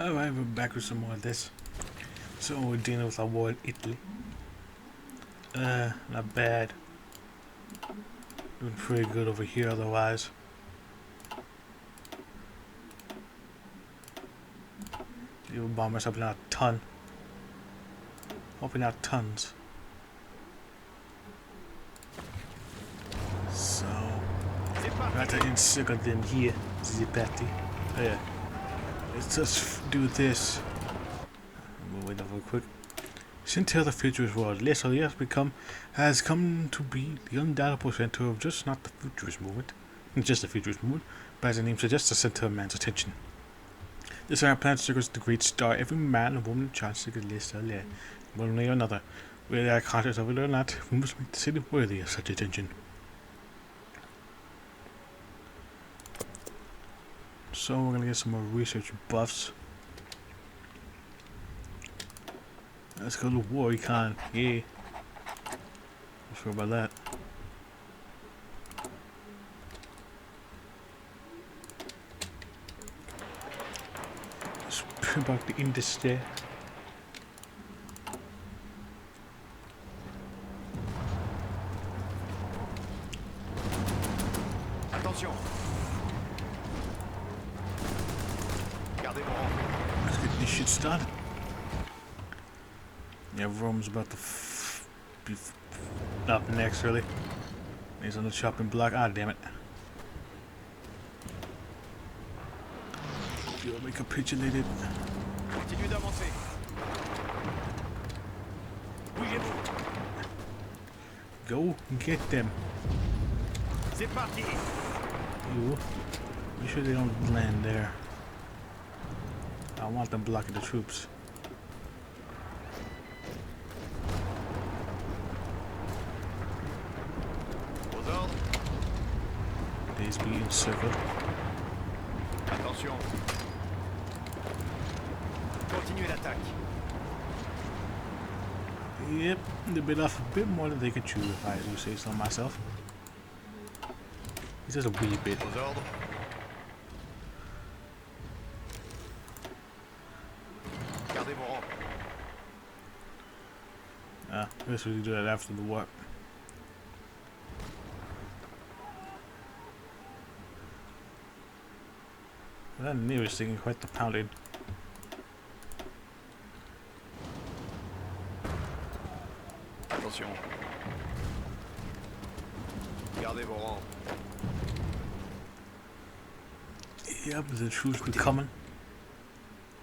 Alright, we're back with some more of this. So we're dealing with our war in Italy. Not bad. Doing pretty good over here otherwise. The bombers helping out a ton. Helping out tons. So got to encircle them here, Zipati. Oh yeah. Let's just do this. We'll wait real quick. Since the futurist world, Leslie has come to be the undoubtable center of just not the futurist movement, just the futurist movement, but as the name suggests, the center of man's attention. This our planet circles the great star. Every man and woman and child circles Leslie, one way or another. Whether they are conscious of it or not, we must make the city worthy of such attention. So we're gonna get some more research buffs. Let's go to war econ. Yeah. Not sure about that. Let's bring back the industry. Attention. Gardez mon rang. Let's get this shit started. Yeah, Rome's about to be up next, really. He's on the chopping block. Ah, damn it. You'll be capitulated. Continue d'avancer. Bougez-vous. Go get them. C'est parti. You. Make sure they don't land there. I want them blocking the troops. Aux ordres. These be encircled. Attention. Continuez l'attaque. Yep, they bit off a bit more than they could chew, if I do say so myself. It's just a wee bit. Aux ordres. Gardez mon rang. I guess we can do that after the war. That nearest thing is quite the pounding. Attention. Gardez vos rangs. Yep, the troops be coming.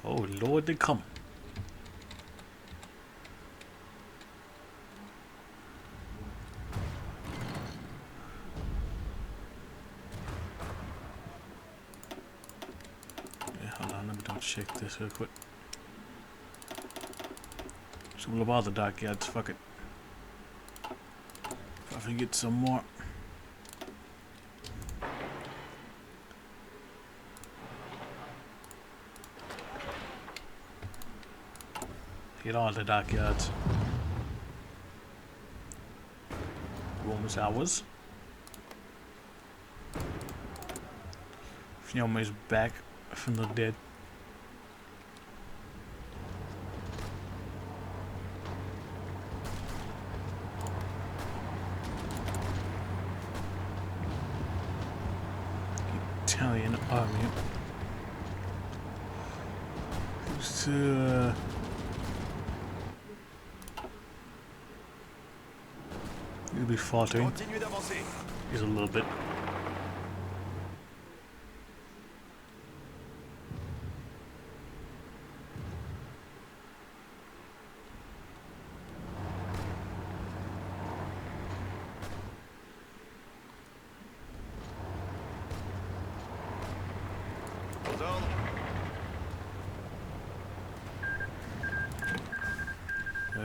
Oh Lord, they come. Yeah, hold on, let me check this real quick. So we'll about the dockyards, fuck it. If I get some more. Get all the dockyards. Roman's hours. Fiona is back from the dead. Italian army. Who's he'll be faltering. Continuez d'avancer. Just a little bit. Aux ordres.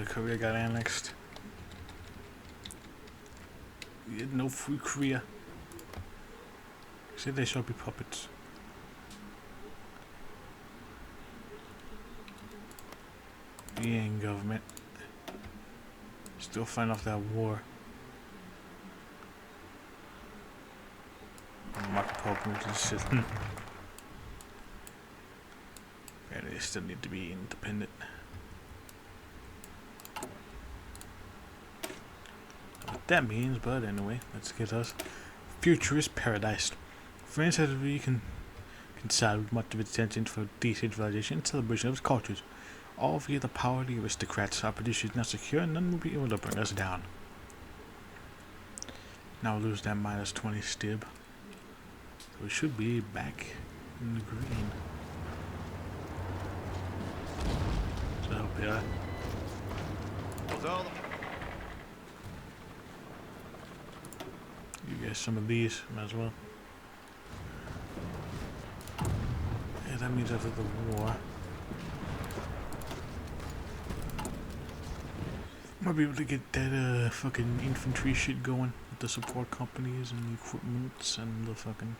Korea got annexed. We had no free Korea. Said they shall be puppets. We ain't government. Still fighting off that war. Marco Polo moves and shit. And they still need to be independent. What that means, but anyway, let's get us futurist paradise. For NSFW can consider much of its attention for decentralization and celebration of its cultures. All via the power of the aristocrats. Our position is not secure, and none will be able to bring us down. Now we'll lose that minus 20 stib. So we should be back in the green. So yeah. You guys some of these, might as well. Yeah, that means after the war. Might be able to get that fucking infantry shit going with the support companies and the equipments and the fucking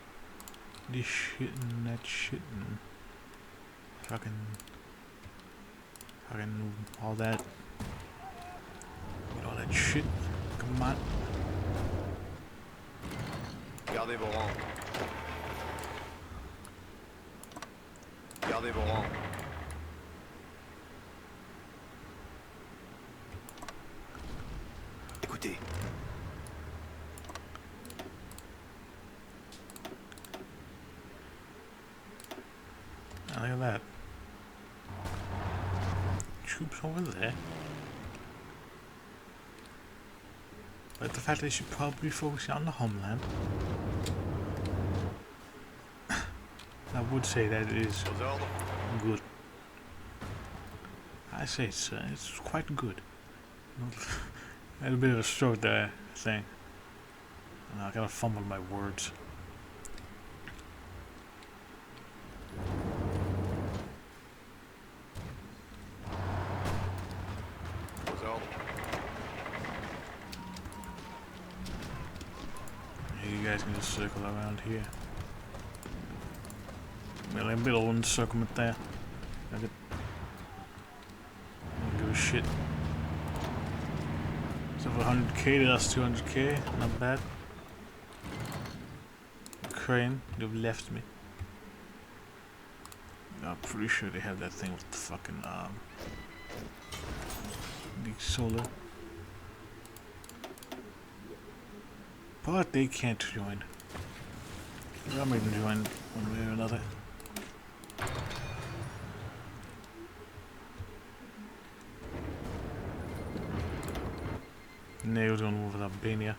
this shit and that shit and fucking all that. All that shit. Come on. Gardez vos rangs. Gardez vos rangs. Écoutez. Oh, look at that. Troops over there. But the fact that they should probably focus on the homeland. I would say that it is good. I say it's quite good. I had a bit of a stroke there, I think. I gotta fumble my words. You guys can just circle around here. Really a bit of encirclement there. I don't give a shit. So for 100k, that's 200k. Not bad. Crane, you've left me. I'm pretty sure they have that thing with the fucking the solar. But they can't join. I'm going to join one way or another. Nail's going to move with Albania.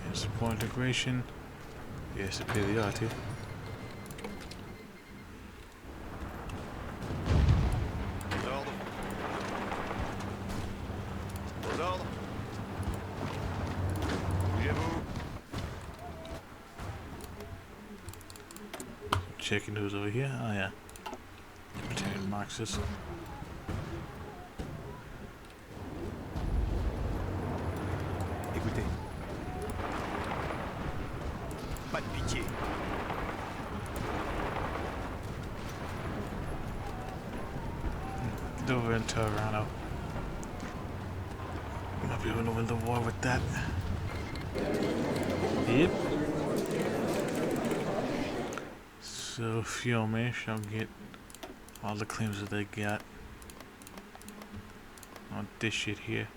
And support integration. Yes, superiority. Checking who's over here. Oh yeah. Libertarian Marxist. Écoutez. Pas de pitié. Over in Toronto. Might be able to win the war with that. Yep. So Fiume shall get all the claims that they got on this shit here.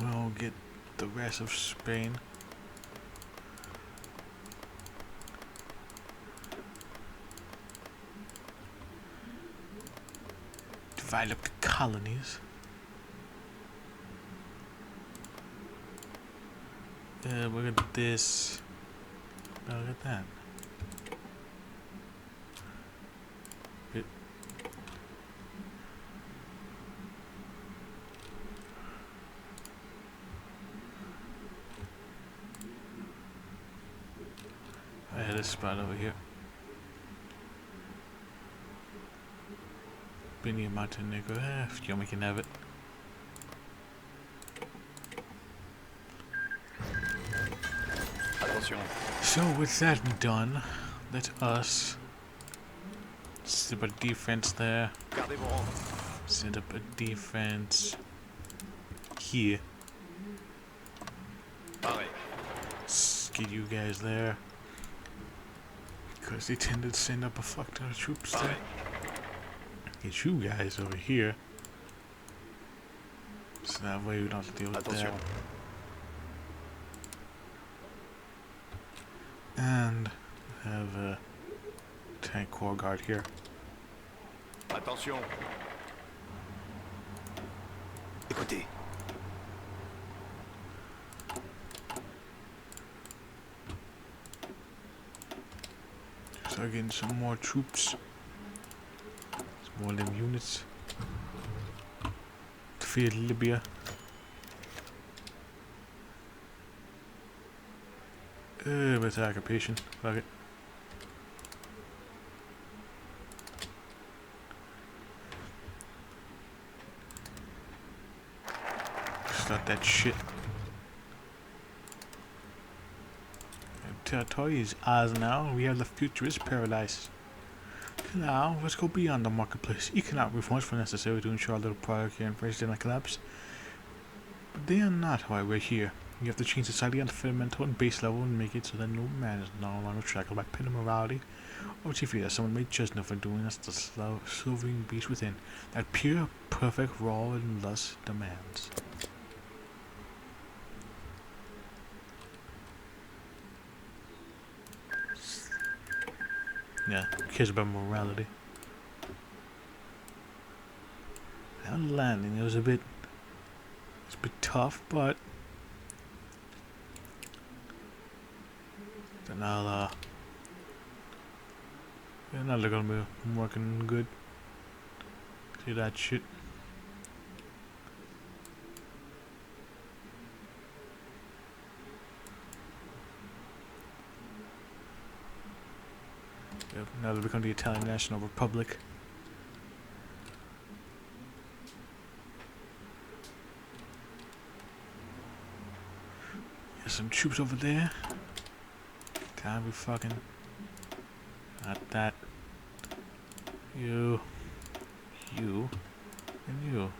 We'll get the rest of Spain. Divide up the colonies. Look at this. Oh, look at that. Bit. I had a spot over here. Benia Montenegro. If you can have it. So with that done, let us see about defense there. Set up a defense here. Pareil. Get you guys there. Because they tend to send up a fuck ton of troops there. Get you guys over here. So that way we don't have to deal with Attention. that. And have a tank corps guard here. Attention. Écoutez. Start getting some more troops. Some more of them units. Defeat Libya. With occupation. Fuck it. Start that shit. Territory is ours now. We have the futurist paradise. Now, let's go beyond the marketplace. Economic reforms were necessary to ensure a little product and inflation did not collapse. But they are not why we're here. We have to change society on the fundamental and base level and make it so that no man is no longer shackled by petty morality or to fear that someone may judge them for doing us the sloving beast within that pure, perfect, raw, and lust demands. Yeah, cares about morality. And landing, it was a bit tough, but then I'll yeah, now they're gonna be working good. See that shit. Yep, now they become the Italian National Republic. There's some troops over there. Can't be fucking. Not that. You. You. And you.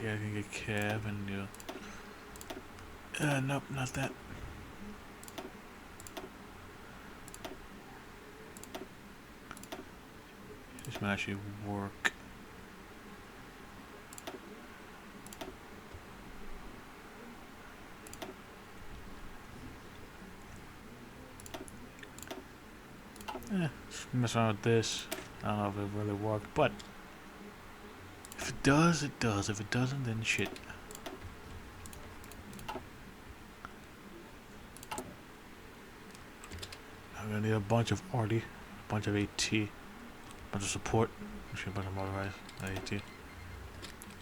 Yeah, I can get cab and you. Nope, not that. This might actually work. Let's mess around with this. I don't know if it really worked, but if it does, it does. If it doesn't, then shit. I'm gonna need a bunch of RD, a bunch of AT, a bunch of support, actually a bunch of motorized AT.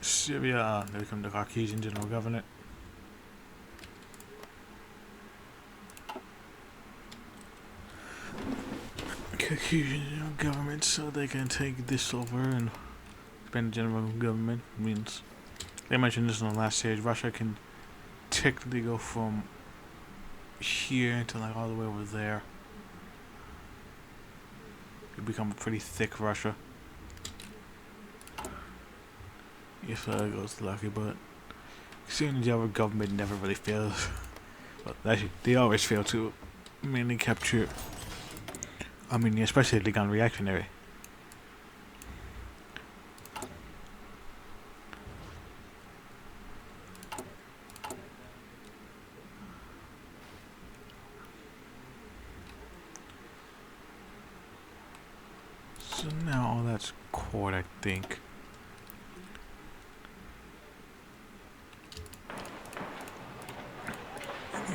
Syria, they become the Caucasian General Government. Caucasian General Government, so they can take this over and expand the General Government. Means they mentioned this in the last stage. Russia can technically go from here to like all the way over there. It become a pretty thick Russia. If it goes lucky, but seeing the other government never really fails. Well, actually, they always fail to mainly capture. I mean, especially if they gone reactionary. So now all that's cord, I think.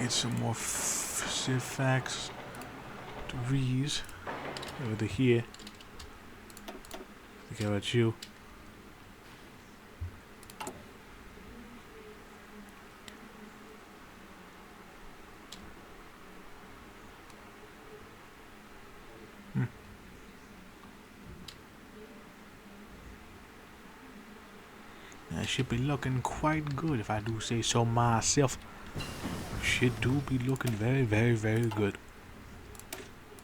Get some more facts to read over here. Think about you. That should be looking quite good if I do say so myself. Shit do be looking very, very, very good.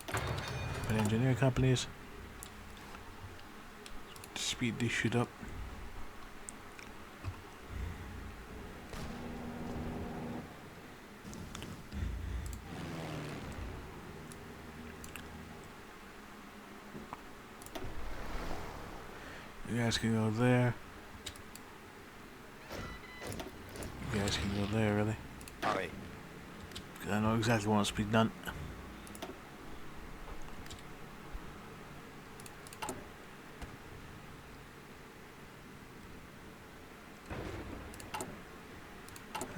But engineering companies speed this shit up. You guys can go there. You guys can go there, really. Arrête. Because I know exactly what wants to be done.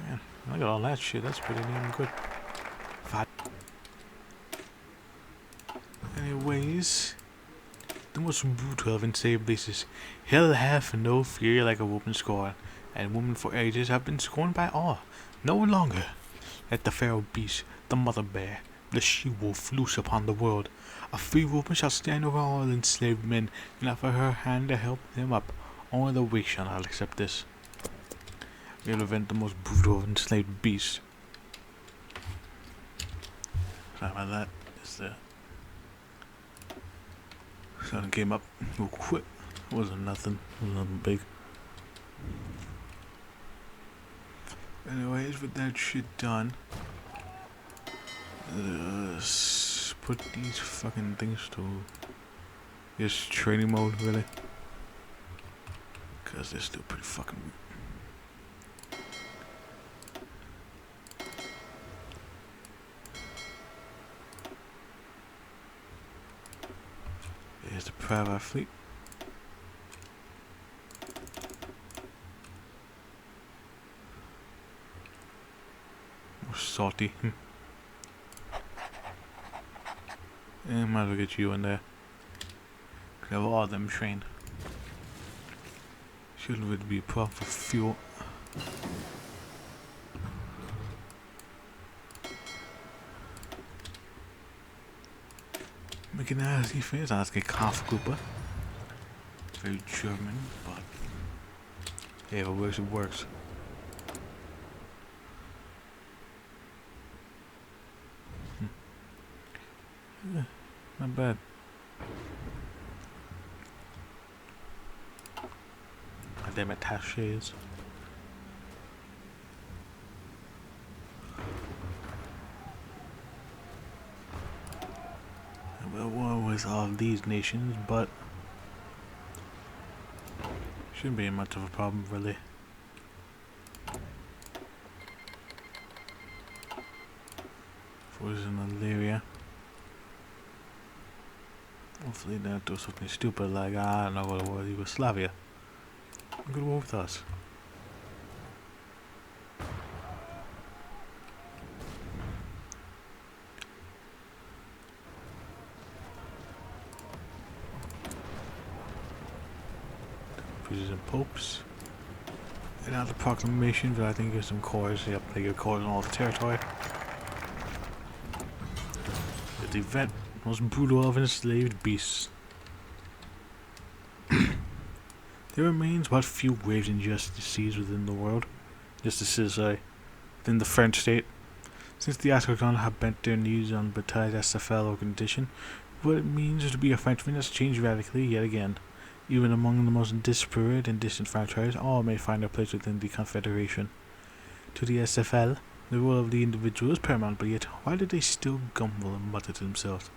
Man, look at all that shit. That's pretty damn good. Anyways, the most brutal of enslaved races, he'll have no fear like a woman scorned, and women for ages have been scorned by all. No longer let the feral beast, the mother bear, the she-wolf loose upon the world. A free woman shall stand over all enslaved men and offer her hand to help them up. Only the weak shall not accept this. We'll prevent the most brutal of enslaved beasts. Sorry about that. Is the sun came up real quick. It wasn't nothing. It was nothing big. Anyways, with that shit done, let's put these fucking things to this training mode, really. Because they're still pretty fucking weak. Here's the private fleet. More salty. And might as well get you in there. Could have all of them trained. Shouldn't really be a problem for fuel. Mechanized defense, that's a Kampfgruppe. Very German, but yeah, if it works, it works. Yeah, not bad. Them attaches. Well, war with all of these nations, but shouldn't be much of a problem, really. Fruition malaria. Hopefully they don't do something stupid like, I don't know, what it was, Yugoslavia. Good war with us. Priests and popes. And now the proclamation, but I think there's some cores. Yep, they get cores on all the territory. The event, most brutal of enslaved beasts. There remains but few grave injustices within the world. Justices, within the French state. Since the Africans have bent their knees on baptized SFL condition, what it means to be a Frenchman has changed radically yet again. Even among the most disparate and disenfranchised, all may find their place within the Confederation. To the SFL, the role of the individual is paramount, but yet, why do they still grumble and mutter to themselves?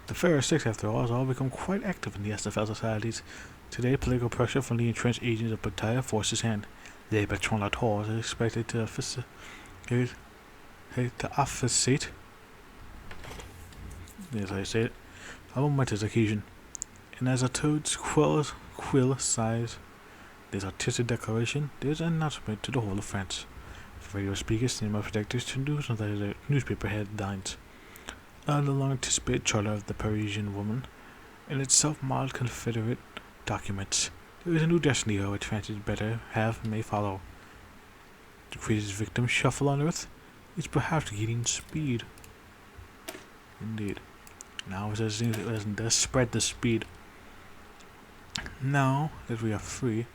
The fairer sex, after all, has all become quite active in the SFL societies. Today, political pressure from the entrenched agents of Bataille forces hand. The Patron is expected to officiate, as I say it, a momentous occasion. And as a toad's quill sighs, there's artistic declaration, there's an announcement to the whole of France. Radio speakers, cinema projectors, to news and the newspaper headlines. The long-anticipated charter of the Parisian woman, in its self-modeled Confederate documents. There is a new destiny which France's better half may follow. The craziest victim shuffle on earth is perhaps gaining speed. Indeed. Now it does spread the speed. Now that we are free,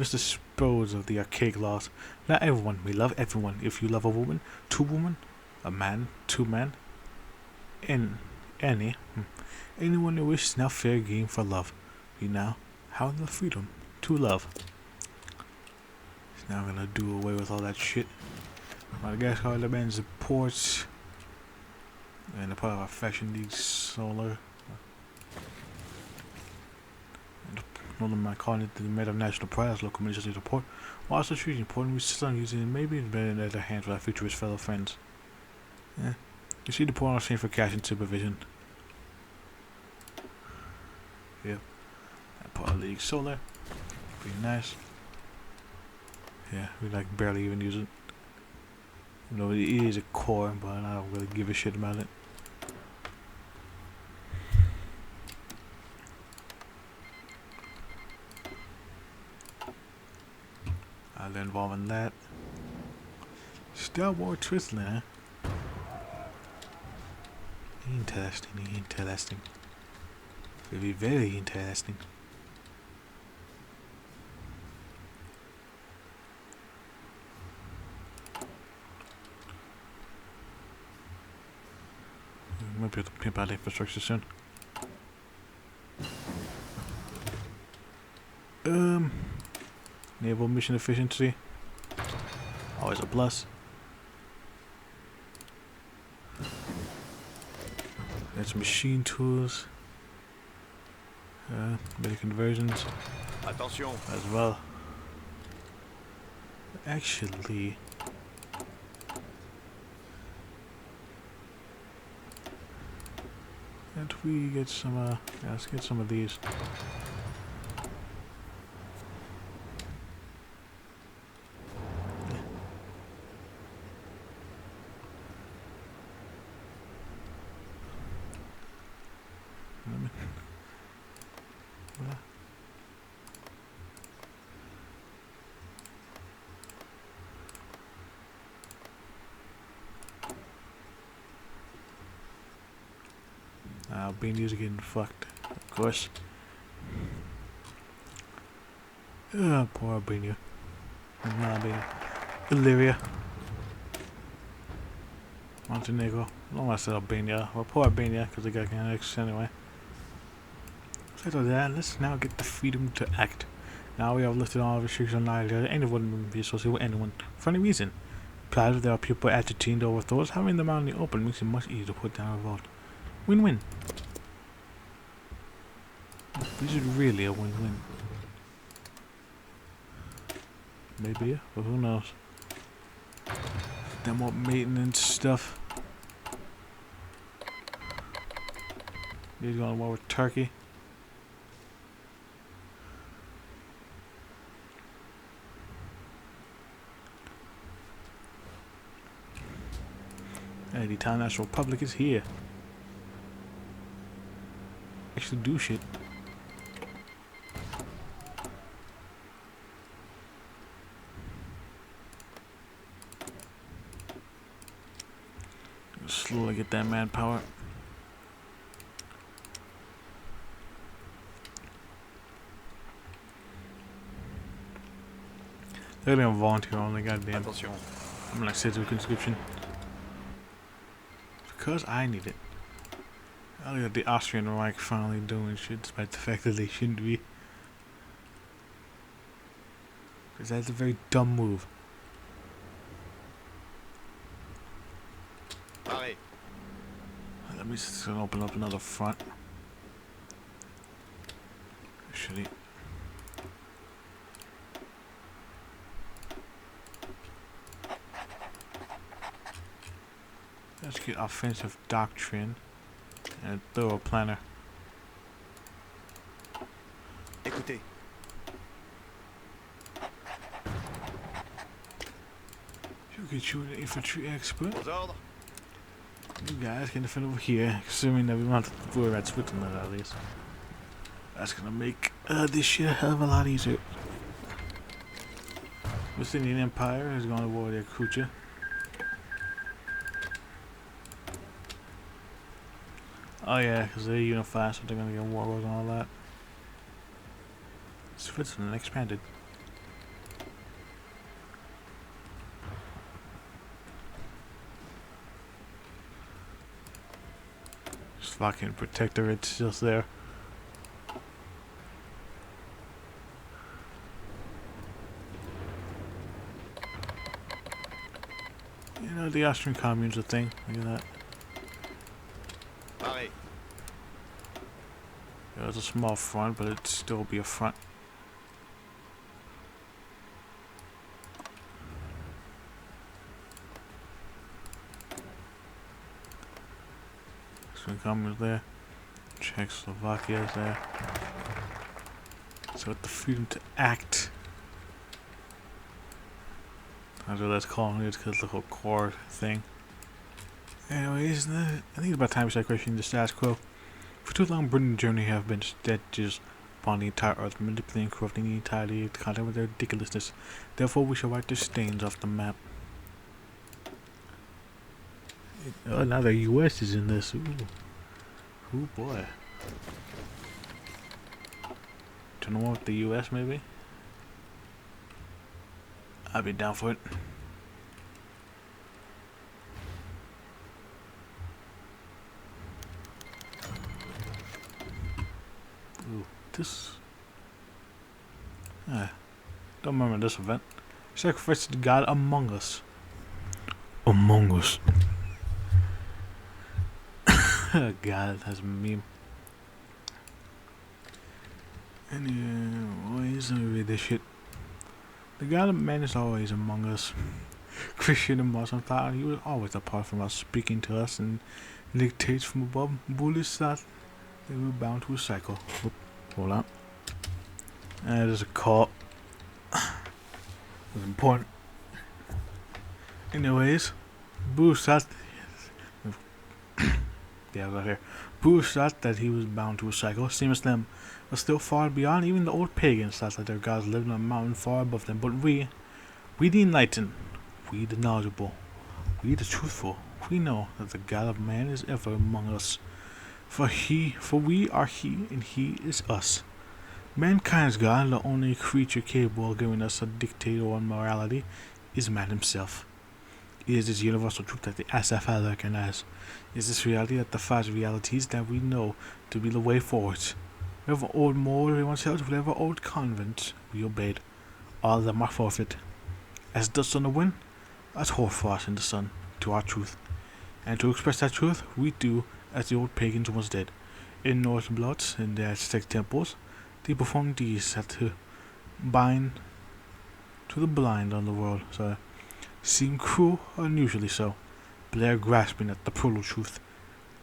Let's dispose of the archaic laws. Not everyone. We love everyone. If you love a woman, two women, a man, two men, and anyone who wishes now fair game for love. We now have the freedom to love. Now I'm gonna do away with all that shit. Madagascar demands the ports and a part of our fashion league solar. Northern my calling it the matter of national pride as local ministers to port. While also choosing port, we still using it maybe it's better in other hands with our futurist fellow friends. Yeah. You see the port on the scene for cash and supervision. Yep. That part of league solar. Pretty nice. Yeah, we like barely even use it. You know, it is a core, but I don't really give a shit about it. I'll involve in that. Star Wars Twizzler, huh? Interesting. Very, very interesting. Might be able to pimp out infrastructure soon. Naval mission efficiency. Always a plus. That's machine tools. Better conversions. Attention. As well. Actually, can't we get some, yeah, let's get some of these. Albania's getting fucked, of course. Poor Albania. Not Albania. Illyria. Montenegro. I don't want to say Albania. Well, poor Albania, because they got annexed anyway. Aside of that, let's now get the freedom to act. Now we have lifted all restrictions on Nigeria. Anyone will be associated with anyone for any reason. Besides, if there are people agitating to overthrow us, having them out in the open makes it much easier to put down a revolt. Win-win. This is really a win-win. Maybe, but who knows. Then more maintenance stuff. He's going to war with Turkey. Hey, the Italian National Republic is here. Actually do shit. Slowly get that manpower. They're gonna volunteer only, goddamn. Attention. I'm gonna say to conscription. Because I need it. I look at the Austrian Reich finally doing shit despite the fact that they shouldn't be. Because that's a very dumb move. Pareil. Let me just open up another front. Actually. Let's get offensive doctrine and throw a planner. Écoutez. She'll get you an infantry expert. Aux ordres. You guys can defend over here, assuming that we want to worry about Switzerland at least. That's gonna make this shit a hell of a lot easier. West Indian Empire is going to war with Yakutia. Oh yeah, because they're unified, so they're gonna get war and all that. Switzerland expanded. fucking protectorate's just there. You know, the Austrian commune's a thing. Look at that. Pareil. Yeah, it's a small front, but it'd still be a front. Austrian commune's there. Czechoslovakia's there. So with the freedom to act. That's what that's calling it, because the whole core thing. Anyways, I think it's about time we start questioning the status quo. For too long, Britain and Germany have been statues upon the entire earth, manipulating and corrupting the entirety of the continent with their ridiculousness. Therefore, we shall wipe their stains off the map. Oh, now the US is in this. Ooh. Ooh, boy. Turn on with the US, maybe? I'd be down for it. Ooh, this. Don't remember this event. Sacrifice to God among us. Among us. God, that's a meme. Anyways, let me read this shit. The God of man is always among us. Christian and Muslim thought he was always apart from us, speaking to us and dictates from above. Buddhists thought they were bound to a cycle. Oop, hold on. There's a call. It's important. Anyways, Buddhists thought. Yeah, right here. Buddhists thought that he was bound to a cycle, same as them, but still far beyond. Even the old pagans thought that their gods lived on a mountain far above them. But we the enlightened, we the knowledgeable, we the truthful, we know that the God of man is ever among us. For we are he, and he is us. Mankind's God, the only creature capable of giving us a dictate on morality, is man himself. It is this universal truth that the NSFW recognize. It is this reality that defies realities that we know to be the way forward. Whatever old mold we once held, whatever old convents we obeyed, all of them are forfeit. As dust on the wind, as hoarfrost in the sun, to our truth. And to express that truth, we do as the old pagans once did. In Norse bloods, in their Aztec temples, they performed deeds that to bind to the blind on the world. Seem cruel, unusually so, but they are grasping at the brutal truth.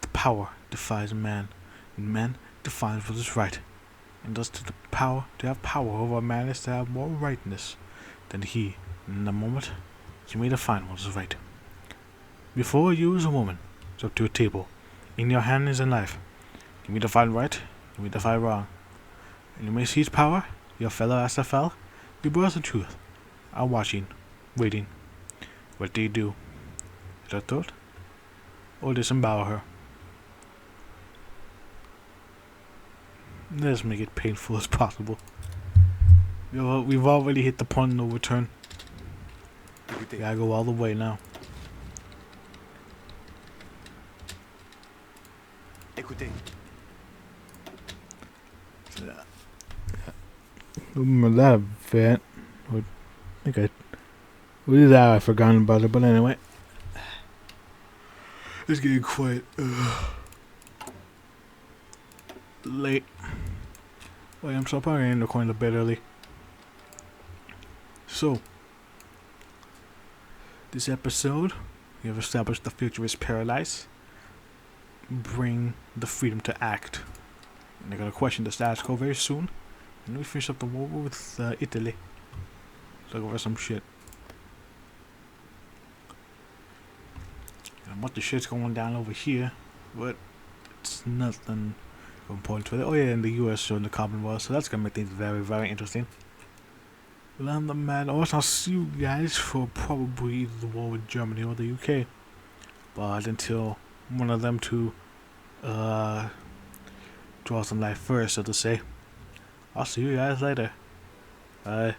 The power defies man, and man defines what is right, and thus to have power over man is to have more rightness than he. In the moment, you may define what is right. Before you is a woman, it's up to a table. In your hand is a knife. You may define right, you may define wrong. And you may seize power, your fellow SFL, your brothers in truth, are watching, waiting. What do you do? Is that thought? Or disembowel her? Let's make it painful as possible. We've already hit the point of no return. Écoutez. Gotta go all the way now. Écoutez. Remember that event? I think what is that? I've forgotten about it, but anyway. It's getting quite late. Wait, I'm so probably in the corner of bed early. So, this episode, we have established the futurist paradise. Bring the freedom to act. And they're gonna question the status quo very soon. And we finish up the war with Italy. Look over some shit. And what the shit's going down over here, but it's nothing important to it. Oh yeah, and the US showing the Commonwealth, so that's gonna make things very, very interesting. Well, I'm the man. Also, I'll see you guys for probably either the war with Germany or the UK. But until one of them two draws some life first, so to say, I'll see you guys later. Bye.